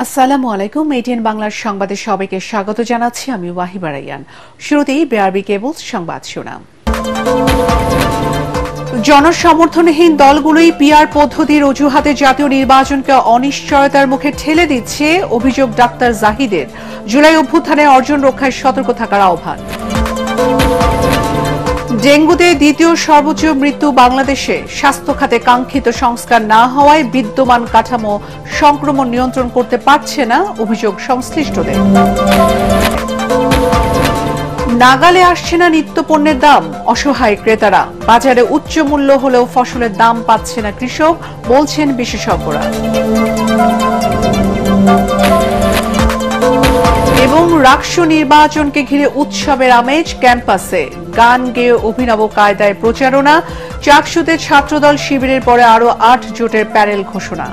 আসসালামু আলাইকুম। এটিএন বাংলার সংবাদে সবাইকে স্বাগত জানাচ্ছি। আমি ওয়াহিবা রাইয়ান। শুরুতেই বিআরবি কেবলস সংবাদ শোনাম। জনসমর্থনহীন দলগুলোই পিআর পদ্ধতির অজুহাতে জাতীয় নির্বাচনকে অনিশ্চয়তার মুখে ঠেলে দিচ্ছে, অভিযোগ ডাক্তার জাহিদের। জুলাই অভ্যুত্থানে অর্জন রক্ষায় সতর্ক থাকার আহ্বান। ডেঙ্গুতে দ্বিতীয় সর্বোচ্চ মৃত্যু বাংলাদেশে। স্বাস্থ্য খাতে কাঙ্ক্ষিত সংস্কার না হওয়ায় বিদ্যমান কাঠামো সংক্রমণ নিয়ন্ত্রণ করতে পারছে না, অভিযোগ সংশ্লিষ্টদের। নাগালে আসছে না নিত্যপণ্যের দাম, অসহায় ক্রেতারা। বাজারে উচ্চ মূল্য হলেও ফসলের দাম পাচ্ছে না কৃষক, বলছেন বিশেষজ্ঞরা। এবং রাষ্ট্র নির্বাচনকে ঘিরে উৎসবের আমেজ ক্যাম্পাসে। গান গেয়ে অভিনব কায়দায় প্রচারণা। চাকসুতে ছাত্রদল শিবিরের পরে আরো ৮ জোটের প্যানেল ঘোষণা।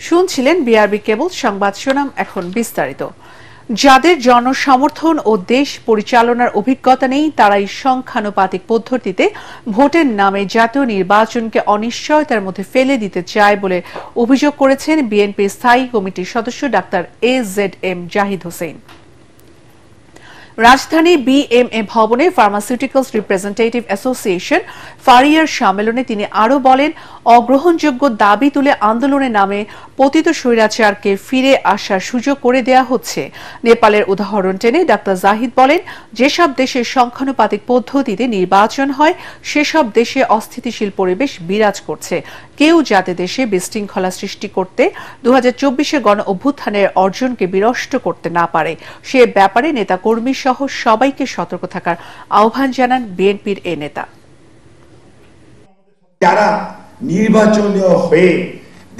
শুনছিলেন বিআরবি কেবল সংবাদ শোনাম। এখন বিস্তারিত। যাদের জনসমর্থন ও দেশ পরিচালনার অভিজ্ঞতা নেই তারাই সংখ্যানুপাতিক পদ্ধতিতে ভোটের নামে জাতীয় নির্বাচনকে অনিশ্চয়তার মধ্যে ফেলে দিতে চায় বলে অভিযোগ করেছেন বিএনপির স্থায়ী কমিটির সদস্য ডাক্তার AZM জাহিদ হোসেন। রাজধানী বিএমএ ভবনে ফার্মাসিউটিক্যালস রিপ্রেজেন্টেটিভ অ্যাসোসিয়েশন ফারিয়ার সম্মেলনে তিনি আরও বলেন, অগ্রহণযোগ্য দাবি তুলে আন্দোলনের নামে পতিত স্বৈরাচারকে ফিরে আসার সুযোগ করে দেয়া হচ্ছে। নেপালের উদাহরণ টেনে ডাক্তার জাহিদ বলেন, যেসব দেশে সংখ্যানুপাতিক পদ্ধতিতে নির্বাচন হয় সেসব দেশে অস্থিতিশীল পরিবেশ বিরাজ করছে। কেউ যাতে দেশে বিশৃঙ্খলা সৃষ্টি করতে 2024 গণ অভ্যুত্থানের অর্জনকে বিনষ্ট করতে না পারে সে ব্যাপারে নেতাকর্মী সহ সবাইকে সতর্ক থাকার আহ্বান জানান বিএনপির এ নেতা। যারা নির্বাচনীয় হয়ে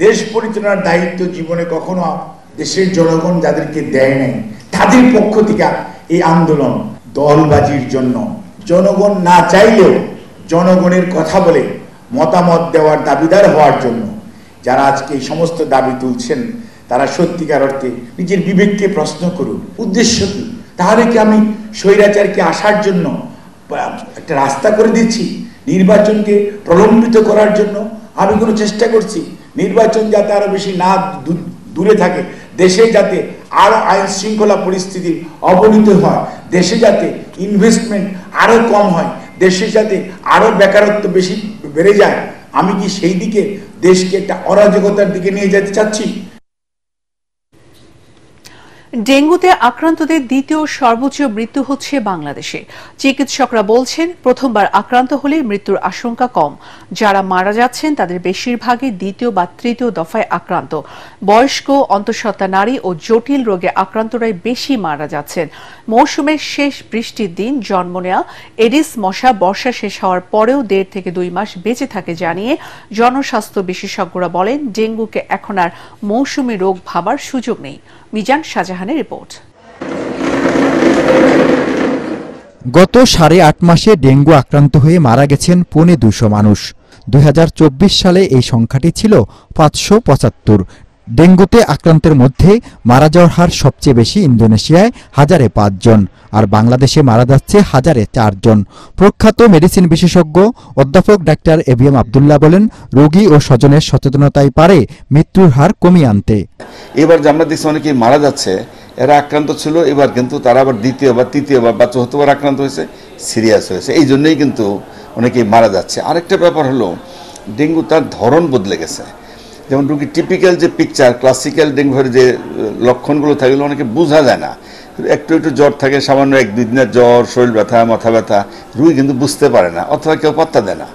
দেশ পরিচালনার দায়িত্ব জীবনে কখনো দেশের জনগণ যাদেরকে দেয় নাই তাদের পক্ষ থেকে এই আন্দোলন দলবাজির জন্য, জনগণ না চাইলেও জনগণের কথা বলে মতামত দেওয়ার দাবিদার হওয়ার জন্য যারা আজকে এই সমস্ত দাবি তুলছেন তারা সত্যিকার অর্থে নিজের বিবেককে প্রশ্ন করুন, উদ্দেশ্য কি? তাহলে কি আমি স্বৈরাচারকে আসার জন্য একটা রাস্তা করে দিচ্ছি? নির্বাচনকে প্রলম্বিত করার জন্য আমি কোনো চেষ্টা করছি? নির্বাচন যাতে আরো বেশি না দূরে থাকে, দেশে যাতে আরো আইন শৃঙ্খলা পরিস্থিতি অবনীত হয়, দেশে যাতে ইনভেস্টমেন্ট আরো কম হয়, দেশে যাতে আরো বেকারত্ব বেশি বেড়ে যায়, আমি কি সেই দিকে দেশকে একটা অরাজকতার দিকে নিয়ে যেতে চাচ্ছি? ডেঙ্গুতে আক্রান্তদের দ্বিতীয় সর্বোচ্চ মৃত্যু হচ্ছে বাংলাদেশে। চিকিৎসকরা বলছেন, প্রথমবার আক্রান্ত হলে মৃত্যুর আশঙ্কা কম। যারা মারা যাচ্ছেন তাদের বেশিরভাগই দ্বিতীয় বা তৃতীয় দফায় আক্রান্ত। বয়স্ক, অন্তঃসত্ত্বা নারী ও জটিল রোগে আক্রান্তরাই বেশি মারা যাচ্ছেন। মৌসুমের শেষ বৃষ্টির দিন জন্ম নেওয়া এডিস মশা বর্ষা শেষ হওয়ার পরেও 1.5 থেকে 2 মাস বেঁচে থাকে জানিয়ে জনস্বাস্থ্য বিশেষজ্ঞরা বলেন, ডেঙ্গুকে এখন আর মৌসুমী রোগ ভাবার সুযোগ নেই। মিজান শাহজাহানের রিপোর্ট। গত 8.5 মাসে ডেঙ্গু আক্রান্ত হয়ে মারা গেছেন 250 মানুষ। 2024 সালে এই সংখ্যাটি ছিল 575। ডেঙ্গুতে আক্রান্তের মধ্যে মারা যাওয়ার হার সবচেয়ে বেশি ইন্দোনেশিয়ায় 1005 জন, আর বাংলাদেশে মারা যাচ্ছে 1004 জন। প্রখ্যাত মেডিসিন বিশেষজ্ঞ অধ্যাপক ডাক্তার ABM আব্দুল্লাহ বলেন, রোগী ও স্বজনের সচেতনতাই পারে মৃত্যুর হার কমিয়ে আনতে। এবার যে আমরা দেখছি অনেকেই মারা যাচ্ছে, এরা আক্রান্ত ছিল, এবার কিন্তু তারা আবার দ্বিতীয়বার, তৃতীয়বার বা চতুর্থবার আক্রান্ত হয়েছে, সিরিয়াস হয়েছে। এই জন্যই কিন্তু অনেকেই মারা যাচ্ছে। আরেকটা ব্যাপার হলো, ডেঙ্গু তার ধরন বদলে গেছে। যেমন রোগী টিপিক্যাল যে পিকচার, ক্লাসিক্যাল ডেঙ্গুর যে লক্ষণগুলো থাকে অনেকে বোঝা যায় না। একটু একটু জ্বর থাকে, সামান্য 1-2 দিনের জ্বর, শরীর ব্যথা, মাথা ব্যথা, রোগী কিন্তু বুঝতে পারে না অথবা কেউ পাত্তা দেয় না।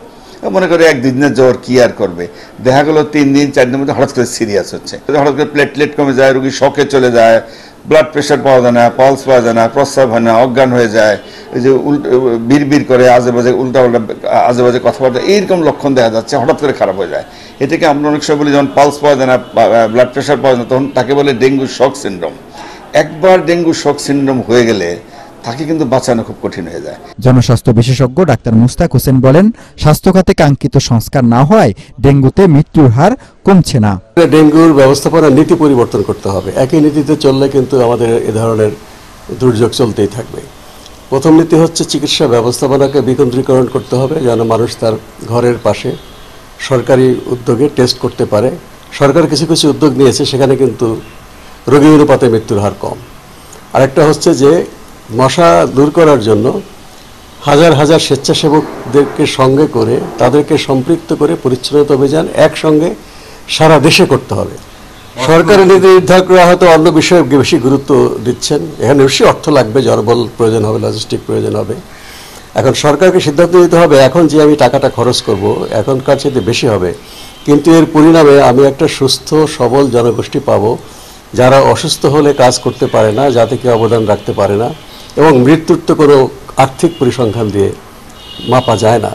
মনে করে 1-2 দিনের জ্বর কি আর করবে, দেখা গেল 3 দিন 4 দিনের মধ্যে হঠাৎ করে সিরিয়াস হচ্ছে, হঠাৎ করে প্লেটলেট কমে যায়, রোগী শকে চলে যায়, ব্লাড প্রেশার পাওয়া যায় না, পালস পাওয়া যায় না, প্রস্রাব হয় না, অজ্ঞান হয়ে যায়, এই যে বিড় করে আজেবাজে উল্টাপাল্টা আজেবাজে কথাবার্তা, এইরকম লক্ষণ দেখা যাচ্ছে, হঠাৎ করে খারাপ হয়ে যায়। এটাকে আমরা অনেক সময় বলি, যখন পালস পাওয়া যায় না, ব্লাড প্রেশার পাওয়া যায় না, তখন তাকে বলে ডেঙ্গু শক সিনড্রোম। একবার ডেঙ্গু শক সিনড্রোম হয়ে গেলে তাকে কিন্তু বাঁচানো খুব কঠিন হয়ে যায়। জনস্বাস্থ্য বিশেষজ্ঞ ডাক্তার মুস্তাক হোসেন বলেন, স্বাস্থ্য খাতে কাঙ্ক্ষিত সংস্কার না হওয়ায় ডেঙ্গুতে মৃত্যুর হার কমছে না। ডেঙ্গুর ব্যবস্থাপনার নীতি পরিবর্তন করতে হবে। একই নীতিতে চললে কিন্তু আমাদের এ ধরনের দুর্যোগ চলতেই থাকবে। প্রথম নীতি হচ্ছে চিকিৎসা ব্যবস্থাপনাকে বিকেন্দ্রীকরণ করতে হবে, যেন মানুষ তার ঘরের পাশে সরকারি উদ্যোগে টেস্ট করতে পারে, সরকার কিছু কিছু উদ্যোগ নিয়েছে, সেখানে কিন্তু রোগী অনুপাতে মৃত্যুর হার কম। আরেকটা হচ্ছে যে মশা দূর করার জন্য হাজার হাজার স্বেচ্ছাসেবকদেরকে সঙ্গে করে তাদেরকে সম্পৃক্ত করে পরিচ্ছন্নতা অভিযান একসঙ্গে সারা দেশে করতে হবে। সরকারি নীতি নির্ধারকরা হয়তো অন্য বিষয়ে বেশি গুরুত্ব দিচ্ছেন, এখানে বেশি অর্থ লাগবে, জনবল প্রয়োজন হবে, লজিস্টিক প্রয়োজন হবে। এখন সরকারকে সিদ্ধান্ত নিতে হবে এখন যে আমি টাকাটা খরচ করব এখনকার চেয়ে বেশি হবে, কিন্তু এর পরিণামে আমি একটা সুস্থ সবল জনগোষ্ঠী পাবো যারা অসুস্থ হলে কাজ করতে পারে না, যা থেকে অবদান রাখতে পারে না, এবং মৃত্যুর তো কোনো আর্থিক পরিসংখ্যান দিয়ে মাপা যায় না।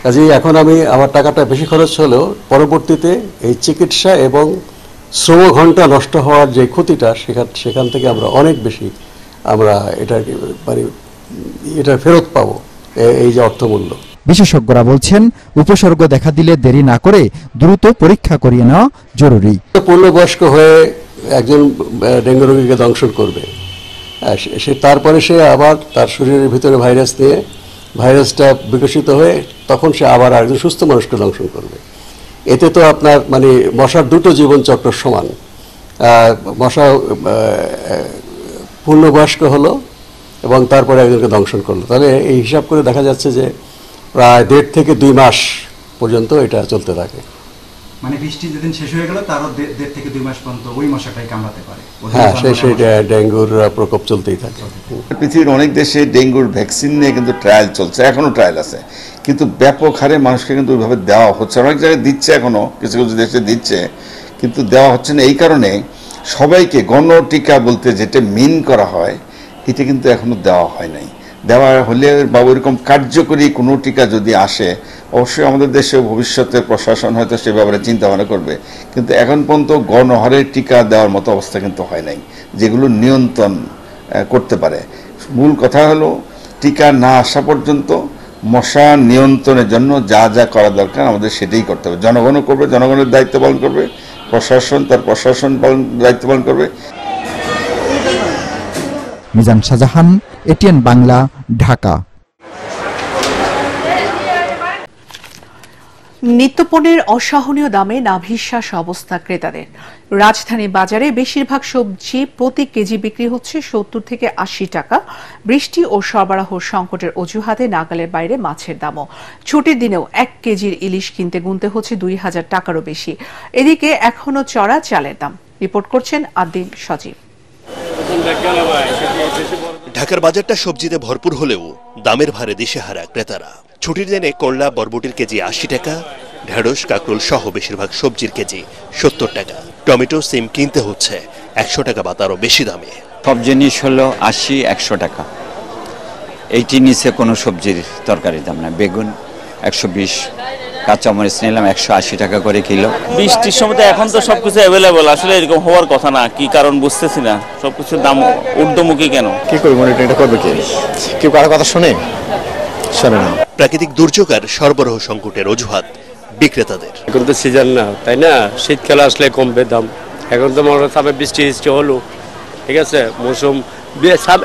কাজেই এখন আমি আমার টাকাটা বেশি খরচ হলেও পরবর্তীতে এই চিকিৎসা এবং শ্রম ঘন্টা নষ্ট হওয়ার যে ক্ষতিটা সেখান থেকে আমরা অনেক বেশি এটা ফেরত পাবো, এই যে অর্থমূল্য। বিশেষজ্ঞরা বলছেন উপসর্গ দেখা দিলে দেরি না করে দ্রুত পরীক্ষা করিয়ে নেওয়া জরুরি। পূর্ণবয়স্ক হয়ে একজন ডেঙ্গু রোগীকে দংশন করবে, তারপরে সে আবার তার শরীরের ভিতরে ভাইরাস নিয়ে ভাইরাসটা বিকশিত হয়ে তখন সে আবার একজন সুস্থ মানুষকে দংশন করবে। এতে তো আপনার মশার দুটো জীবনচক্র সমান। মশা পূর্ণবয়স্ক হলো এবং তারপরে একজনকে দংশন করলো, তাহলে এই হিসাব করে দেখা যাচ্ছে যে প্রায় 1.5 থেকে 2 মাস পর্যন্ত এটা চলতে থাকে। মানে বৃষ্টি যেদিন শেষ হয়ে গেল তারও 1.5 থেকে 2 মাস পর্যন্ত ওই মশাটাই কামড়াতে পারে। হ্যাঁ, সেই ডেঙ্গুর প্রকোপ চলতেই থাকে। পৃথিবীর অনেক দেশে ডেঙ্গুর ভ্যাকসিন নিয়ে কিন্তু ট্রায়াল চলছে, এখনো ট্রায়াল আছে, কিন্তু ব্যাপক হারে মানুষকে কিন্তু ওইভাবে দেওয়া হচ্ছে। অনেক জায়গায় দিচ্ছে, এখনো কিছু কিছু দেশে দিচ্ছে, কিন্তু দেওয়া হচ্ছে না। এই কারণে সবাইকে গণটিকা বলতে যেটা মিন করা হয় এটা কিন্তু এখনো দেওয়া হয় নাই। দেওয়া হলে বা ওইরকম কার্যকরী কোনো টিকা যদি আসে অবশ্যই আমাদের দেশে ভবিষ্যতে প্রশাসন হয়তো সে ব্যাপারে চিন্তা ভাবনা করবে, কিন্তু এখন পর্যন্ত গণহারে টিকা দেওয়ার মতো অবস্থা কিন্তু হয় নাই যেগুলো নিয়ন্ত্রণ করতে পারে। মূল কথা হলো টিকা না আসা পর্যন্ত মশা নিয়ন্ত্রণের জন্য যা যা করা দরকার আমাদের সেটাই করতে হবে। জনগণও করবে, জনগণের দায়িত্ব পালন করবে, প্রশাসন তার দায়িত্ব পালন করবে। মিজান শাহজাহান, এটিএন বাংলা, ঢাকা। নিত্যপণ্যের অসহনীয় দামে নাভিশ্বাস অবস্থা ক্রেতাদের। রাজধানী বাজারে বেশিরভাগ সবজি প্রতি কেজি বিক্রি হচ্ছে 70 থেকে 80 টাকা। বৃষ্টি ও সরবরাহ সংকটের অজুহাতে নাগালের বাইরে মাছের দামও। ছুটির দিনেও 1 কেজির ইলিশ কিনতে গুনতে হচ্ছে 2000 টাকারও বেশি। এদিকে এখনো চড়া চালের দাম। রিপোর্ট করছেন আদ্দিন সজীব। ঢাকার বাজারটা সবজিতে ভরপুর হলেও দামের ভারে দিশেহারা ক্রেতারা। ছুটির দিনে করলা বরবটির কেজি 80 টাকা, ঢেঁড়স কাকরোল সহ বেশিরভাগ সবজির কেজি 70 টাকা। টমেটো সিম কিনতে হচ্ছে 100 টাকা বা তারও বেশি দামে। সব জিনিস হলো 80-100 টাকা, এইটি নিচে কোনো সবজির তরকারির দাম না। বেগুন 120, কাঁচামরিচ নিলাম 180 টাকা করে কিলো। বৃষ্টির সময় এখন তো সবকিছু অ্যাভেলেবল, আসলে এরকম হওয়ার কথা না, কি কারণ বুঝতেছি না, সবকিছুর দাম ঊর্ধ্বমুখী কেন? কি করে মনিটরিংটা করবে কে? কেউ কারো কথা শোনে না। প্রাকৃতিক দুর্যোগ আর সরবরাহ সংকটের অজুহাত বিক্রেতাদের। এখন তো সিজন না, তাই না? শীতকালে আসলে কমবে দাম। এখন তো মনে হয় বৃষ্টি হলো, ঠিক আছে, মৌসুম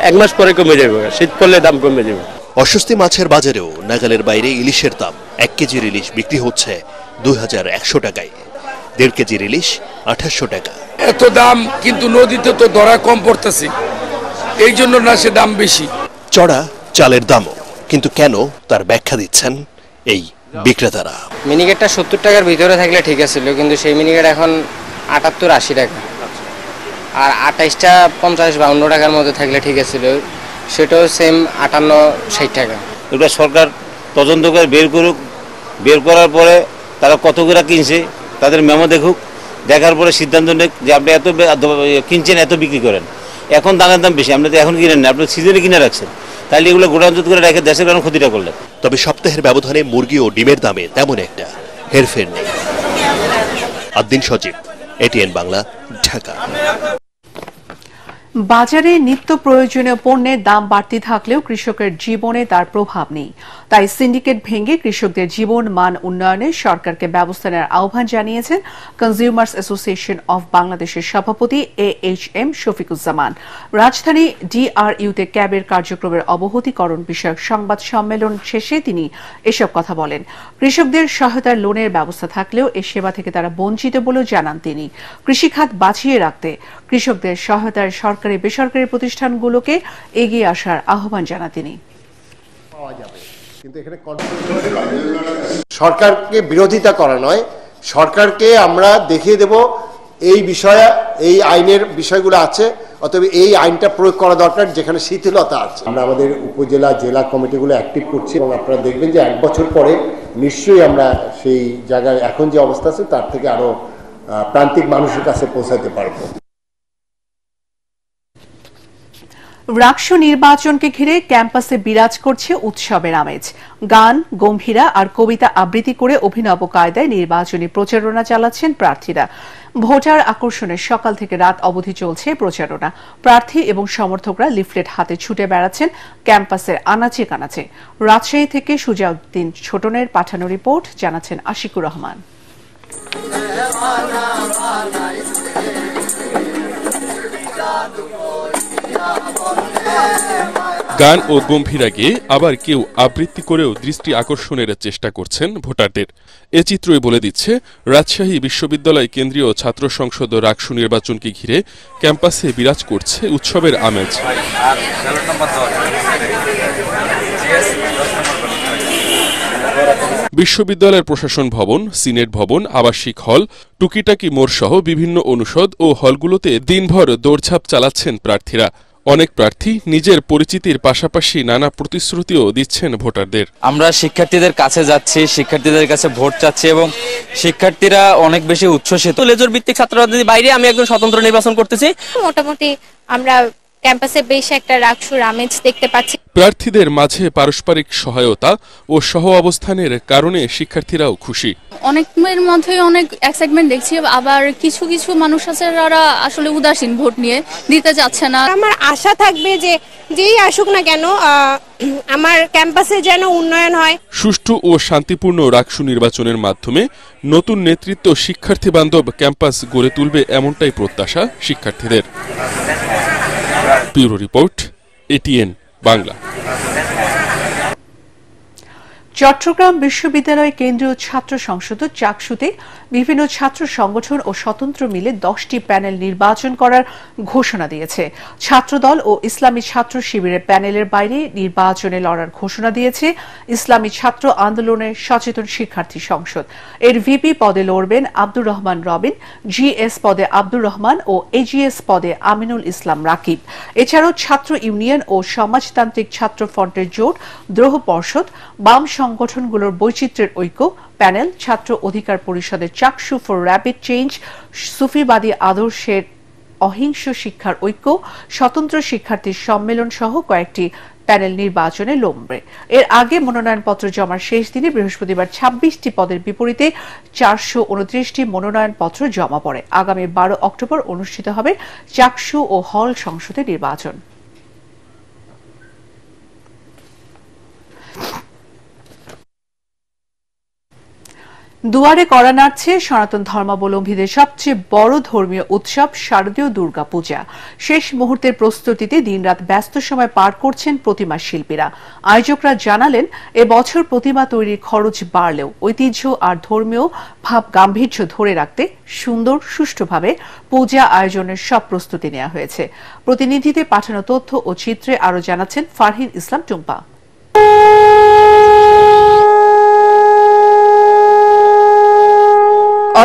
1 মাস পরে কমে যাবে, শীত পড়লে দাম কমে যাবে। অস্বস্তি মাছের বাজারেও নাগালের বাইরে ইলিশের দাম। 1 কেজির ইলিশ বিক্রি হচ্ছে 2100 টাকায়, 1.5 কেজির ইলিশ 2800 টাকা। এত দাম, কিন্তু নদীতে তো ধরা কম পড়তেছে, এই জন্য না সে দাম বেশি। চড়া চালের দামও, কিন্তু কেন তার ব্যাখ্যা দিচ্ছেন এই বিক্রেতারা। মিনিকেটটা 70 টাকার ভিতরে থাকলে ঠিক আছিল, কিন্তু সেই মিনিকেট এখন 78-80 টাকা, আর 28টা 50-52 টাকার মধ্যে থাকলে ঠিক আছিল, সেটাও সেম 58-60 টাকা। এটা সরকার তদন্ত করে বের করুক, বের করার পরে তারা কত করে কিনছে তাদের মেমো দেখুক, দেখার পরে সিদ্ধান্ত নেক যে আপনি এত কিনছেন, এত বিক্রি করেন। এখন দামের দাম বেশি, আপনি তো এখন কিনেন না, আপনি সিজনে কিনে রাখছেন, তাহলে এগুলো গোডাউনজাত করে রেখে দেশের কারণ ক্ষতিটা করলেন। তবে সপ্তাহের ব্যবধানে মুরগি ও ডিমের দামে তেমন একটা হেরফের নেই। আদ্দিন সজীব, এটিএন বাংলা, ঢাকা। বাজারে নিত্য প্রয়োজনীয় পণ্যের দাম বাড়তে থাকলেও কৃষকের জীবনে তার প্রভাব নেই। তাই সিন্ডিকেট ভেঙে কৃষকদের জীবন মান উন্নয়নে সরকারকে ব্যবস্থা নেওয়ার আহ্বান জানিয়েছেন কনজিউমার্স অ্যাসোসিয়েশন অব বাংলাদেশের সভাপতি AHM শফিকুজ্জামান। রাজধানী DRUতে ক্যাবের কার্যক্রমের অবহিতকরণ বিষয়ক সংবাদ সম্মেলন শেষে তিনি এসব কথা বলেন। কৃষকদের সহায়তার লোনের ব্যবস্থা থাকলেও এ সেবা থেকে তারা বঞ্চিত বলেও জানান তিনি। কৃষিখাত বাঁচিয়ে রাখতে কৃষকদের সহায়তার সরকারি বেসরকারি প্রতিষ্ঠানগুলোকে এগিয়ে আসার আহ্বান জানান তিনি। সরকারকে বিরোধিতা করা নয়, সরকারকে আমরা দেখিয়ে দেব এই বিষয়ে এই আইনের বিষয়গুলো আছে, অতএব এই আইনটা প্রয়োগ করা দরকার যেখানে শিথিলতা আছে। আমরা আমাদের উপজেলা জেলা কমিটিগুলো অ্যাক্টিভ করছি এবং আপনারা দেখবেন যে 1 বছর পরে নিশ্চয়ই আমরা সেই জায়গায় এখন যে অবস্থা আছে তার থেকে আরো প্রান্তিক মানুষের কাছে পৌঁছাতে পারবো। রাকসু নির্বাচনকে ঘিরে ক্যাম্পাসে বিরাজ করছে উৎসবের আমেজ। গান, গম্ভীরা আর কবিতা আবৃত্তি করে অভিনব কায়দায় নির্বাচনী প্রচারণা চালাচ্ছেন প্রার্থীরা। ভোটার আকর্ষণের সকাল থেকে রাত অবধি চলছে প্রচারণা। প্রার্থী এবং সমর্থকরা লিফলেট হাতে ছুটে বেড়াচ্ছেন ক্যাম্পাসের আনাচে কানাচে। রাজশাহী থেকে সুজাউদ্দিন ছোটনের পাঠানো রিপোর্ট, জানাচ্ছেন আশিকুর রহমান। গান ও গম্ভীরা গেয়ে আবার কেউ আবৃত্তি করেও দৃষ্টি আকর্ষণের চেষ্টা করছেন ভোটারদের। এ চিত্রই বলে দিচ্ছে রাজশাহী বিশ্ববিদ্যালয় কেন্দ্রীয় ছাত্র সংসদ রাকসু নির্বাচনকে ঘিরে ক্যাম্পাসে বিরাজ করছে উৎসবের আমেজ। বিশ্ববিদ্যালয়ের প্রশাসন ভবন, সিনেট ভবন, আবাসিক হল, টুকিটাকি মোড় সহ বিভিন্ন অনুষদ ও হলগুলোতে দিনভর দৌড়ঝাঁপ চালাচ্ছেন প্রার্থীরা। অনেক প্রার্থী নিজের পরিচিতির পাশাপাশি নানা প্রতিশ্রুতিও দিচ্ছেন ভোটারদের। আমরা শিক্ষার্থীদের কাছে যাচ্ছি, শিক্ষার্থীদের কাছে ভোট চাচ্ছি এবং শিক্ষার্থীরা অনেক বেশি উচ্ছ্বসিত। লেজর ভিত্তিক ছাত্র রাজনীতির বাইরে আমি একজন স্বতন্ত্র নির্বাচন করতেছি। মোটামুটি আমরা ক্যাম্পাসে বেশ একটা রাকসুর আমেজ দেখতে পাচ্ছি। প্রার্থীদের মাঝে পারস্পরিক সহায়তা ও সহ অবস্থানের কারণে শিক্ষার্থীরাও খুশি। অনেকের মধ্যে অনেক এক্সাইটমেন্ট দেখছি, আবার কিছু কিছু মানুষ আছে যারা আসলে উদাসীন, ভোট নিয়ে দিতে যাচ্ছে না। আমার আশা থাকবে যে যেই আসুক না কেন আমার ক্যাম্পাসে যেন উন্নয়ন হয়। সুষ্ঠু ও শান্তিপূর্ণ রাকসু নির্বাচনের মাধ্যমে নতুন নেতৃত্ব শিক্ষার্থী বান্ধব ক্যাম্পাস গড়ে তুলবে, এমনটাই প্রত্যাশা শিক্ষার্থীদের। Bureau report, ATN Bangla. Chittagong বিশ্ববিদ্যালয় কেন্দ্রীয় ছাত্র সংসদ চাকসুতে বিভিন্ন ছাত্র সংগঠন ও স্বতন্ত্র মিলে 10টি প্যানেল নির্বাচন করার ঘোষণা দিয়েছে। ছাত্রদল ও ইসলামী ছাত্র শিবিরের প্যানেলের বাইরে নির্বাচনে লড়ার ঘোষণা দিয়েছে ইসলামী ছাত্র আন্দোলনের সচেতন শিক্ষার্থী সংসদ। এর ভিপি পদে লড়বেন আব্দুর রহমান রবিন, GS পদে আব্দুর রহমান ও AGS পদে আমিনুল ইসলাম রাকিব। এছাড়াও ছাত্র ইউনিয়ন ও সমাজতান্ত্রিক ছাত্র ফ্রন্টের জোট, দ্রোহ পর্ষদ, বাম সংগঠনগুলোর বৈচিত্র্যের ঐক্য প্যানেল, ছাত্র অধিকার পরিষদের চাকসু ফর র্যাপিড চেঞ্জ, সুফিবাদী আদর্শের অহিংস শিক্ষার ঐক্য, স্বতন্ত্র শিক্ষার্থী সম্মেলন সহ কয়েকটি প্যানেল নির্বাচনে লড়বে। এর আগে মনোনয়নপত্র জমার শেষ দিনে বৃহস্পতিবার 26টি পদের বিপরীতে 429টি মনোনয়নপত্র জমা পড়ে। আগামী 12 অক্টোবর অনুষ্ঠিত হবে চাকসু ও হল সংসদের নির্বাচন। দুয়ারে কড়া নাড়ছে সনাতন ধর্মাবলম্বীদের সবচেয়ে বড় ধর্মীয় উৎসব শারদীয় দুর্গাপূজা। শেষ মুহূর্তের প্রস্তুতিতে দিনরাত ব্যস্ত সময় পার করছেন প্রতিমা শিল্পীরা। আয়োজকরা জানালেন, এবছর প্রতিমা তৈরির খরচ বাড়লেও ঐতিহ্য আর ধর্মীয় ভাব গাম্ভীর্য ধরে রাখতে সুন্দর সুষ্ঠুভাবে পূজা আয়োজনের সব প্রস্তুতি নেওয়া হয়েছে। প্রতিনিধিদের পাঠানো তথ্য ও চিত্রে আরও জানাচ্ছেন ফারহিন ইসলাম টুম্পা।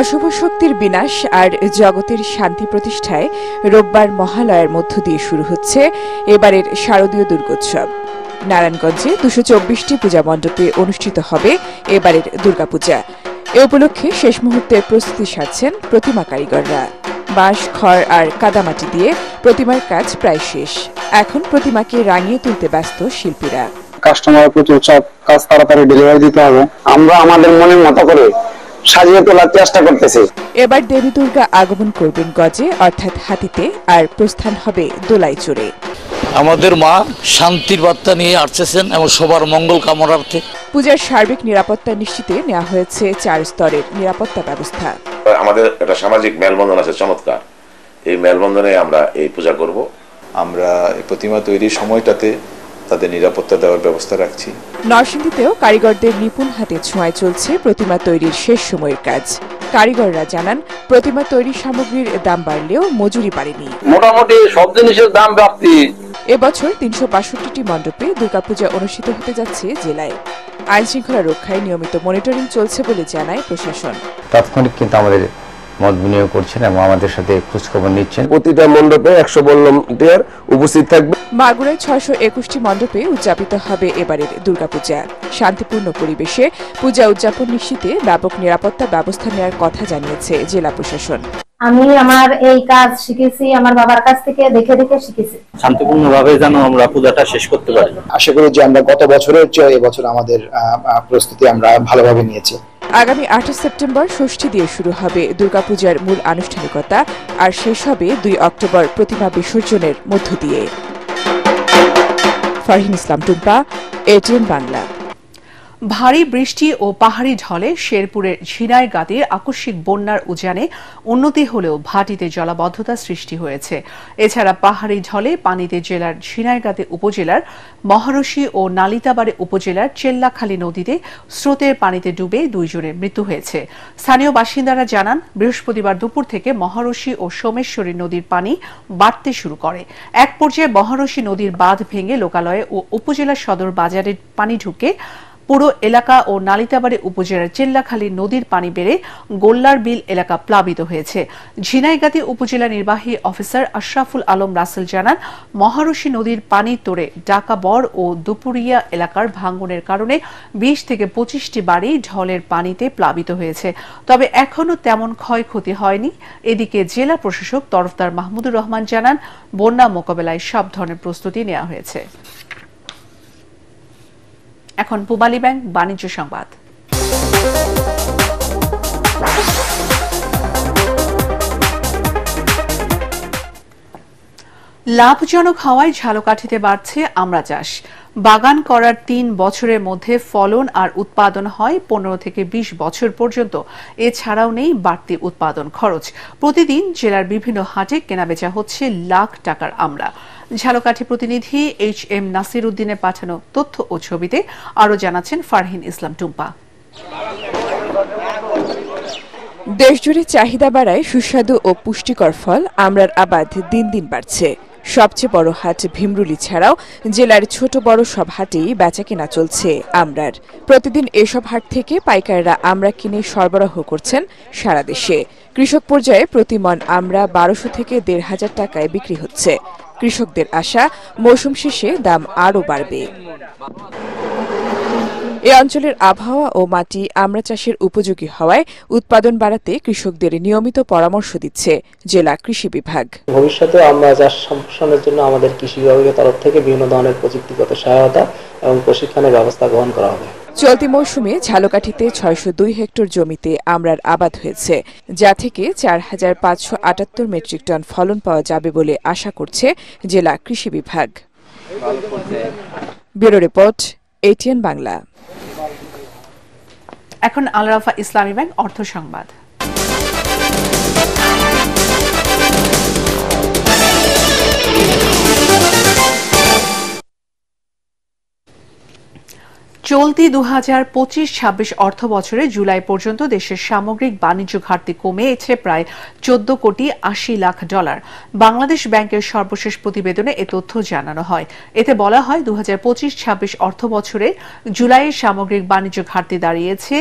অশুভ শক্তির বিনাশ আর জগতের শান্তি প্রতিষ্ঠায় রোববার মহালয়ার মধ্য দিয়ে শুরু হচ্ছে এবারের শারদীয় দুর্গোৎসব। নারায়ণগঞ্জে 224টি পূজা মণ্ডপে অনুষ্ঠিত হবে এবারের দুর্গাপূজা। এ উপলক্ষে শেষ মুহূর্তের প্রস্তুতি সারছেন প্রতিমা কারিগররা। বাঁশ, খড় আর কাদামাটি দিয়ে প্রতিমার কাজ প্রায় শেষ। এখন প্রতিমাকে রাঙিয়ে তুলতে ব্যস্ত শিল্পীরা। কাস্টমারের প্রতি চাপ, কাজ তাড়াতাড়ি ডেলিভারি দিতে হবে। আমরা আমাদের মনের মতো করে সাজিয়ে তোলার চেষ্টা করতেছি। এবার দেবী দুর্গা আগমন করবেন গজে অর্থাৎ হাতিতে, আর প্রস্থান হবে দোলাই চড়ে। আমাদের মা শান্তির বার্তা নিয়ে আসছেন এবং সবার মঙ্গল কামনার্থে। পূজার সার্বিক নিরাপত্তা নিশ্চিতে নেওয়া হয়েছে 4 স্তরের নিরাপত্তা ব্যবস্থা। আমাদের একটা সামাজিক মেলবন্ধন আছে চমৎকার, এই মেলবন্ধনে আমরা এই পূজা করব। আমরা এই প্রতিমা তৈরির সময়টাতে তাদের নিরাপত্তা দেওয়ার ব্যবস্থা রাখছি। নরসিংদীতেও কারিগরদের নিপুণ হাতে ছোঁয়ায় চলছে প্রতিমা তৈরির শেষ সময়ের কাজ। কারিগররা জানান, প্রতিমা তৈরির সামগ্রীর দাম বাড়লেও মজুরি বাড়েনি। মোটামুটি সব জিনিসের দাম বাড়তি। এবছর 362টি মণ্ডপে দুর্গাপূজা অনুষ্ঠিত হতে যাচ্ছে জেলায়। আইন শৃঙ্খলা রক্ষায় নিয়মিত মনিটরিং চলছে বলে জানায় প্রশাসন। তাৎক্ষণিক কিন্তু আমাদের মত বিনিয়োগ করছেন এবং আমাদের সাথে খোঁজখবর নিচ্ছেন। প্রতিটা মণ্ডপে 100 ভলান্টিয়ার উপস্থিত থাকবে। মাগুরায় 621টি মণ্ডপে উদযাপিত হবে এবারের দুর্গাপূজা। শান্তিপূর্ণ পরিবেশে পূজা উদযাপন নিশ্চিতে ব্যাপক নিরাপত্তা ব্যবস্থা নেওয়ার কথা জানিয়েছে জেলা প্রশাসন। আমি আমার এই কাজ শিখেছি আমার বাবার কাছ থেকে দেখে দেখে শিখেছি। শান্তিপূর্ণভাবে যেন আমরা পূজাটা শেষ করতে পারি। আশা করি যে আমরা গত বছরের চেয়ে এবছর আমাদের প্রস্তুতি আমরা ভালোভাবে নিয়েছি। আগামী 8 সেপ্টেম্বর ষষ্ঠী দিয়ে শুরু হবে দুর্গাপূজার মূল আনুষ্ঠানিকতা, আর শেষ হবে 2 অক্টোবর প্রতিমা বিসর্জনের মধ্য দিয়ে। ফারহিন ইসলাম টুম্পা, এটিএন বাংলা। ভারী বৃষ্টি ও পাহাড়ি ঢলে শেরপুরের ঝিনাইগাতির আকস্মিক বন্যার উজানে উন্নতি হলেও ভাটিতে জলাবদ্ধতা সৃষ্টি হয়েছে। এছাড়া পাহাড়ি ঢলে পানিতে জেলার ঝিনাইগাতি উপজেলার মহারশী ও নালিতাবাড়ী উপজেলার চেল্লাখালী নদীতে স্রোতের পানিতে ডুবে 2 জনের মৃত্যু হয়েছে। স্থানীয় বাসিন্দারা জানান, বৃহস্পতিবার দুপুর থেকে মহারশী ও সোমেশ্বরী নদীর পানি বাড়তে শুরু করে। এক পর্যায়ে মহারশী নদীর বাঁধ ভেঙে লোকালয়ে ও উপজেলা সদর বাজারের পানি ঢুকে পুরো এলাকা ও নালিতাবাড়ী উপজেলার চেল্লাখালী নদীর পানি বেড়ে গোল্লার বিল এলাকা প্লাবিত হয়েছে। ঝিনাইগাতি উপজেলা নির্বাহী অফিসার আশরাফুল আলম রাসেল জানান, মহারশী নদীর পানি তোড়ে ডাকাবর ও দুপুরিয়া এলাকার ভাঙনের কারণে 20 থেকে 25টি বাড়ি ঢলের পানিতে প্লাবিত হয়েছে। তবে এখনও তেমন ক্ষয়ক্ষতি হয়নি। এদিকে জেলা প্রশাসক তরফদার মাহমুদুর রহমান জানান, বন্যা মোকাবেলায় সব ধরনের প্রস্তুতি নেওয়া হয়েছে। এখন পূবালী ব্যাংক বাণিজ্য সংবাদ। লাভজনক হওয়ায় ঝালকাঠিতে বাড়ছে আমড়া চাষ। বাগান করার 3 বছরের মধ্যে ফলন আর উৎপাদন হয় 15 থেকে 20 বছর পর্যন্ত। এছাড়াও নেই বাড়তি উৎপাদন খরচ। প্রতিদিন জেলার বিভিন্ন হাটে কেনাবেচা হচ্ছে লাখ টাকার আমড়া। ঝালকাঠি প্রতিনিধি HM নাসির উদ্দিনের পাঠানো তথ্য ও ছবিতে আরো জানাচ্ছেন ফারহিন ইসলাম টুম্পা। দেশজুড়ে চাহিদা বাড়ায় সুস্বাদু ও পুষ্টিকর ফল আমড়ার আবাদ দিন দিন বাড়ছে। সবচেয়ে বড় হাট ভীমরুলি ছাড়াও জেলার ছোট বড় সব হাটেই বেচাকেনা চলছে আমড়ার। প্রতিদিন এসব হাট থেকে পাইকাররা আমড়া কিনে সরবরাহ করছেন সারা দেশে। কৃষক পর্যায়ে প্রতি মণ আমড়া 1200 থেকে 1500 টাকায় বিক্রি হচ্ছে। কৃষকদের আশা, মৌসুম শেষে দাম আরও বাড়বে। এ অঞ্চলের আবহাওয়া ও মাটি আমড়া চাষের উপযোগী হওয়ায় উৎপাদন বাড়াতে কৃষকদের নিয়মিত পরামর্শ দিচ্ছে জেলা কৃষি বিভাগ। ভবিষ্যতে আমড়া চাষ সম্প্রসারণের জন্য আমাদের কৃষি বিভাগের তরফ থেকে বিভিন্ন ধরনের প্রযুক্তিগত সহায়তা এবং প্রশিক্ষণের ব্যবস্থা গ্রহণ করা হবে। চলতি মৌসুমে ঝালকাঠিতে 602 হেক্টর জমিতে আমড়ার আবাদ হয়েছে, যা থেকে 4578 মেট্রিক টন ফলন পাওয়া যাবে বলে আশা করছে জেলা কৃষি বিভাগ। Bureau report, ATN Bangla. এখন আল রাফা ইসলামী ব্যাংক অর্থ সংবাদ। চলতি 2025-26 অর্থ বছরে জুলাই পর্যন্ত দেশের সামগ্রিক বাণিজ্য ঘাটতি কমেছে প্রায় 14 কোটি 80 লাখ ডলার। বাংলাদেশ ব্যাংকের সর্বশেষ প্রতিবেদনে এ তথ্য জানানো হয়। এতে বলা হয় 2025-26 অর্থ বছরে জুলাইয়ের সামগ্রিক বাণিজ্য ঘাটতি দাঁড়িয়েছে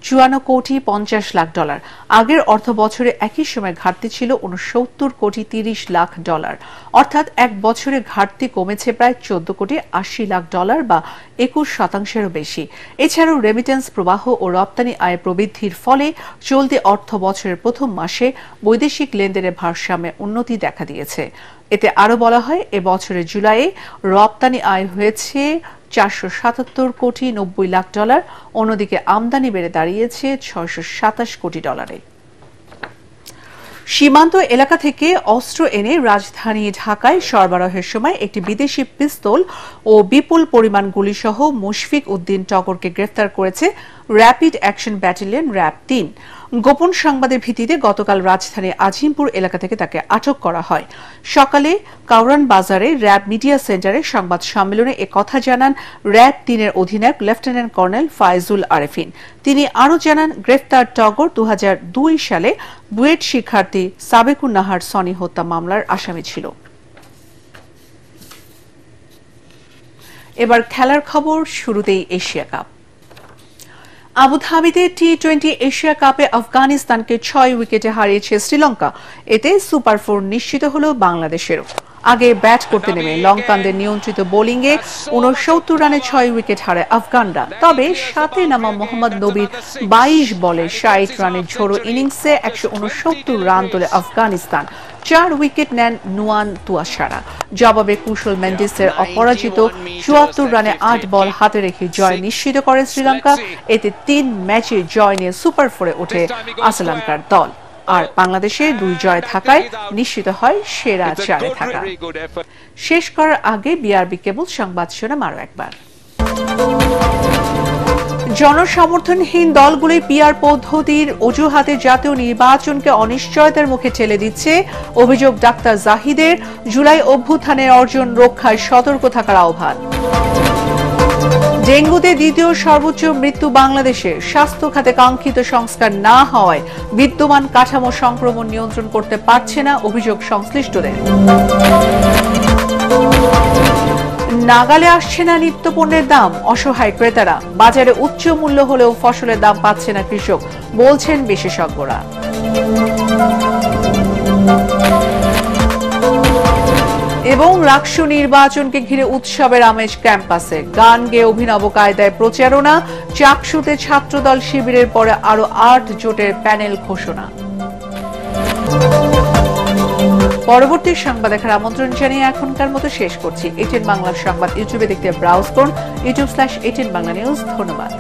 54 কোটি 50 লাখ ডলার। আগের অর্থ বছরে একই সময় ঘাটতি ছিল 69 কোটি 30 লাখ ডলার। অর্থাৎ এক বছরে ঘাটতি কমেছে প্রায় 14 কোটি 80 লাখ ডলার বা 21%-এরও বেশি। এছাড়াও রেমিটেন্স প্রবাহ ও রপ্তানি আয় প্রবৃদ্ধির ফলে চলতি অর্থ বছরের প্রথম মাসে বৈদেশিক লেনদেনের ভারসাম্যে উন্নতি দেখা দিয়েছে। এতে আরও বলা হয়, এ বছরের জুলাইয়ে রপ্তানি আয় হয়েছে 477 কোটি 90 লাখ ডলার। অন্যদিকে আমদানি বেড়ে দাঁড়িয়েছে 627 কোটি ডলারে। সীমান্ত এলাকা থেকে অস্ত্র এনে রাজধানী ঢাকায় সরবরাহের সময় একটি বিদেশি পিস্তল ও বিপুল পরিমাণ গুলিসহ মুশফিক উদ্দিন টগরকে গ্রেফতার করেছে র্যাপিড অ্যাকশন ব্যাটালিয়ন র্যাব ৩। গোপন সংবাদের ভিত্তিতে গতকাল রাজধানীর আজিমপুর এলাকা থেকে তাকে আটক করা হয়। সকালে কাউরান বাজারে র্যাব মিডিয়া সেন্টারে সংবাদ সম্মেলনে একথা জানান র্যাব ৩-এর অধিনায়ক লেফটেন্যান্ট কর্নেল ফাইজুল আরেফিন। তিনি আরও জানান, গ্রেফতার টগর 2002 সালে বুয়েট শিক্ষার্থী সাবেকুন নাহার সনি হত্যা মামলার আসামি ছিল। এবার খেলার খবর, শুরুতেই এশিয়া কাপ। আবুধাবিতে টি-20 এশিয়া কাপে আফগানিস্তানকে 6 উইকেটে হারিয়েছে শ্রীলঙ্কা। এতে সুপার 4 নিশ্চিত হল বাংলাদেশেরও। আগে ব্যাট করতে নেমে লঙ্কানদের নিয়ন্ত্রিত বোলিংয়ে 69 রানে 6 উইকেট হারায় আফগানরা। তবে সাথে নামা মোহাম্মদ নবীর 22 বলে 60 রানের ঝোড়ো ইনিংসে 169 রান তোলে আফগানিস্তান। 4 উইকেট নেন নুয়ান তুয়াশারা। জবাবে কুশল মেন্ডিসের অপরাজিত 74 রানে 8 বল হাতে রেখে জয় নিশ্চিত করে শ্রীলঙ্কা। এতে 3 ম্যাচে জয় নিয়ে সুপার 4-এ ওঠে শ্রীলঙ্কার দল। আর বাংলাদেশে 2 জয় থাকায় নিশ্চিত হয় সেরা 4-এ থাকা। শেষ করার আগে বিআরবি কেবল সংবাদ শোনাম আরও একবার। জনসমর্থনহীন দলগুলি পিআর পদ্ধতির অজুহাতে জাতীয় নির্বাচনকে অনিশ্চয়তার মুখে ঠেলে দিচ্ছে। অভিযোগ ডাক্তার জাহিদের। জুলাই অভ্যুত্থানের অর্জন রক্ষায় সতর্ক থাকার আহ্বান। ডেঙ্গুতে দ্বিতীয় সর্বোচ্চ মৃত্যু বাংলাদেশে। স্বাস্থ্য খাতে কাঙ্ক্ষিত সংস্কার না হওয়ায় বিদ্যমান কাঠামো সংক্রমণ নিয়ন্ত্রণ করতে পারছে না, অভিযোগ সংশ্লিষ্টদের। নাগালে আসছে না নিত্যপণ্যের দাম, অসহায় ক্রেতারা। বাজারে উচ্চ মূল্য হলেও ফসলের দাম পাচ্ছে না কৃষক, বলছেন বিশেষজ্ঞরা। এবং রাকসু নির্বাচনকে ঘিরে উৎসবের আমেজ ক্যাম্পাসে। গান গেয়ে অভিনব কায়দায় প্রচারণা। চাকসুতে ছাত্রদল শিবিরের পরে আরো 8 জোটের প্যানেল ঘোষণা। পরবর্তী সংবাদ দেখার আমন্ত্রণ জানিয়ে এখনকার মতো শেষ করছি। এটিএন বাংলা সংবাদ ইউটিউবে দেখতে ব্রাউজ করুন, youtube/ATN Bangla News। ধন্যবাদ।